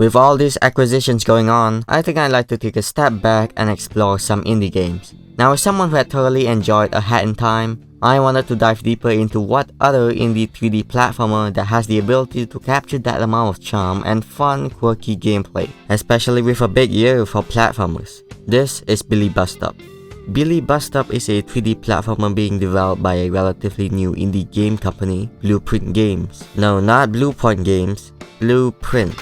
With all these acquisitions going on, I think I'd like to take a step back and explore some indie games. Now, as someone who had thoroughly enjoyed A Hat in Time, I wanted to dive deeper into what other indie 3D platformer that has the ability to capture that amount of charm and fun, quirky gameplay, especially with a big year for platformers. This is Billie Bust Up. Billie Bust Up is a 3D platformer being developed by a relatively new indie game company, Blueprint Games. No, not Bluepoint Games, Blueprint.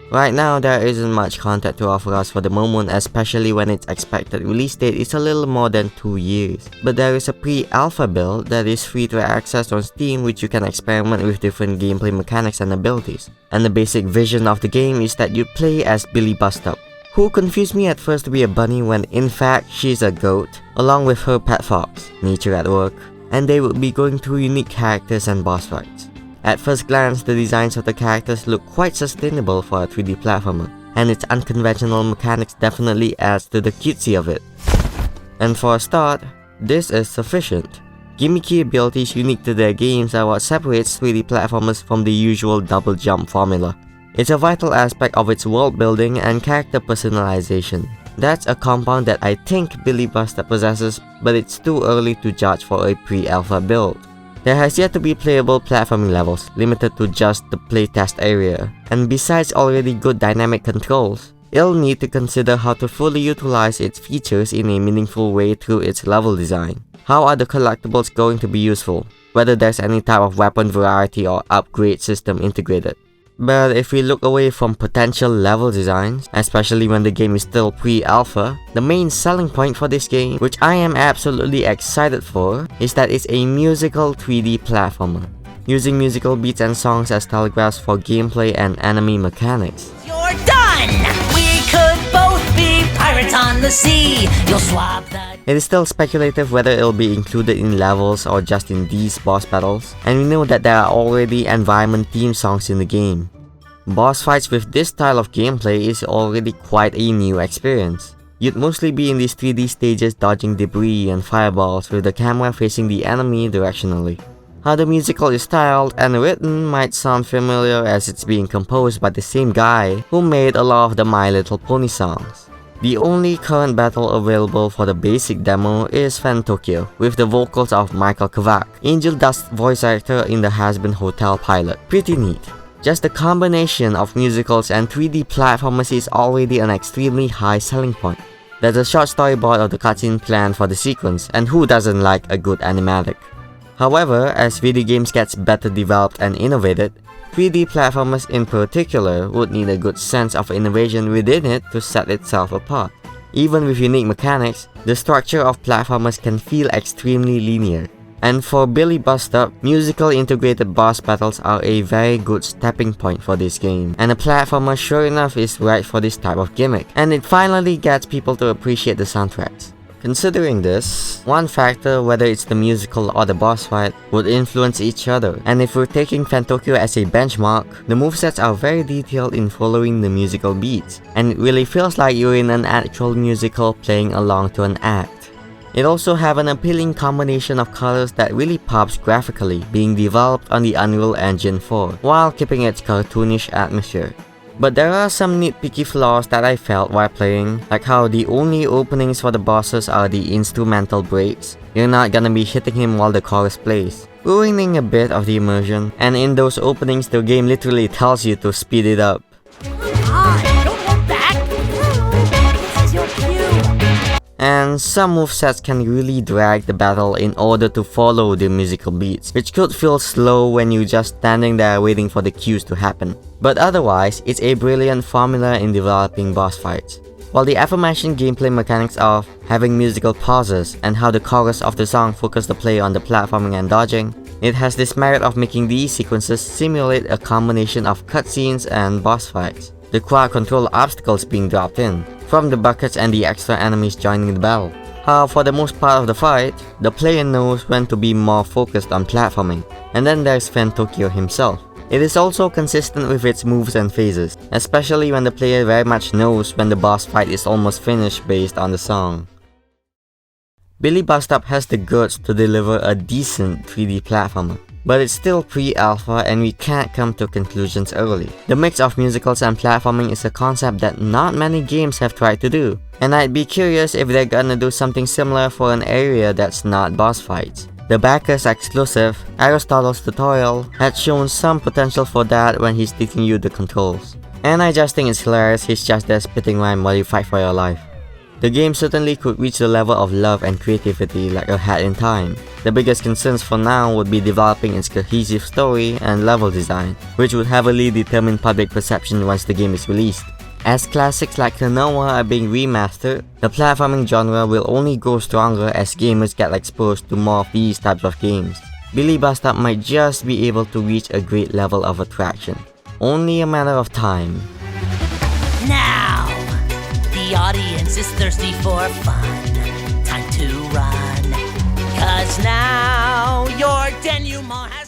Right now, there isn't much content to offer us for the moment, especially when its expected release date is a little more than 2 years. But there is a pre-alpha build that is free to access on Steam, which you can experiment with different gameplay mechanics and abilities. And the basic vision of the game is that you play as Billie Bust Up, who confused me at first to be a bunny when in fact she's a goat, along with her pet fox, Nature at work, and they would be going through unique characters and boss fights. At first glance, the designs of the characters look quite sustainable for a 3D platformer, and its unconventional mechanics definitely adds to the cutesy of it. And for a start, this is sufficient. Gimmicky abilities unique to their games are what separates 3D platformers from the usual double jump formula. It's a vital aspect of its world building and character personalization. That's a compound that I think Billie Bust Up possesses, but it's too early to judge for a pre-alpha build. There has yet to be playable platforming levels, limited to just the playtest area, and besides already good dynamic controls, it'll need to consider how to fully utilize its features in a meaningful way through its level design. How are the collectibles going to be useful? Whether there's any type of weapon variety or upgrade system integrated. But if we look away from potential level designs, especially when the game is still pre-alpha, the main selling point for this game, which I am absolutely excited for, is that it's a musical 3D platformer, using musical beats and songs as telegraphs for gameplay and enemy mechanics. You're done! We could both be pirates on the sea. You'll swap the... It is still speculative whether it'll be included in levels or just in these boss battles, and we know that there are already environment theme songs in the game. Boss fights with this style of gameplay is already quite a new experience. You'd mostly be in these 3D stages dodging debris and fireballs with the camera facing the enemy directionally. How the musical is styled and written might sound familiar as it's being composed by the same guy who made a lot of the My Little Pony songs. The only current battle available for the basic demo is Fan Tokyo, with the vocals of Michael Kvak, Angel Dust's voice actor in the Has-Been Hotel pilot. Pretty neat. Just the combination of musicals and 3D platformers is already an extremely high selling point. There's a short storyboard of the cutscene planned for the sequence, and who doesn't like a good animatic? However, as video games gets better developed and innovated, 3D platformers in particular would need a good sense of innovation within it to set itself apart. Even with unique mechanics, the structure of platformers can feel extremely linear. And for Billie Bust Up, musical integrated boss battles are a very good stepping point for this game, and a platformer sure enough is right for this type of gimmick, and it finally gets people to appreciate the soundtracks. Considering this, one factor, whether it's the musical or the boss fight, would influence each other, and if we're taking Fan Tokyo as a benchmark, the movesets are very detailed in following the musical beats, and it really feels like you're in an actual musical playing along to an act. It also have an appealing combination of colors that really pops graphically, being developed on the Unreal Engine 4, while keeping its cartoonish atmosphere. But there are some nitpicky flaws that I felt while playing, like how the only openings for the bosses are the instrumental breaks. You're not gonna be hitting him while the chorus plays, ruining a bit of the immersion, and in those openings the game literally tells you to speed it up. And some movesets can really drag the battle in order to follow the musical beats, which could feel slow when you're just standing there waiting for the cues to happen. But otherwise, it's a brilliant formula in developing boss fights. While the aforementioned gameplay mechanics of having musical pauses and how the chorus of the song focus the player on the platforming and dodging, it has this merit of making these sequences simulate a combination of cutscenes and boss fights. The crowd control obstacles being dropped in, from the buckets and the extra enemies joining the battle. How for the most part of the fight, the player knows when to be more focused on platforming. And then there's Fan Tokyo himself. It is also consistent with its moves and phases, especially when the player very much knows when the boss fight is almost finished based on the song. Billie Bust Up has the guts to deliver a decent 3D platformer. but it's still pre-alpha and we can't come to conclusions early. The mix of musicals and platforming is a concept that not many games have tried to do, and I'd be curious if they're gonna do something similar for an area that's not boss fights. The backers exclusive, Aristotle's tutorial, had shown some potential for that when he's teaching you the controls. And I just think it's hilarious he's just there spitting rhyme while you fight for your life. The game certainly could reach the level of love and creativity like a Hat in Time. The biggest concerns for now would be developing its cohesive story and level design, which would heavily determine public perception once the game is released. As classics like Klonoa are being remastered, the platforming genre will only grow stronger as gamers get exposed to more of these types of games. Billie Bust Up might just be able to reach a great level of attraction. Only a matter of time. Now, the audience is thirsty for fun. Time to run. 'Cause now your denouement has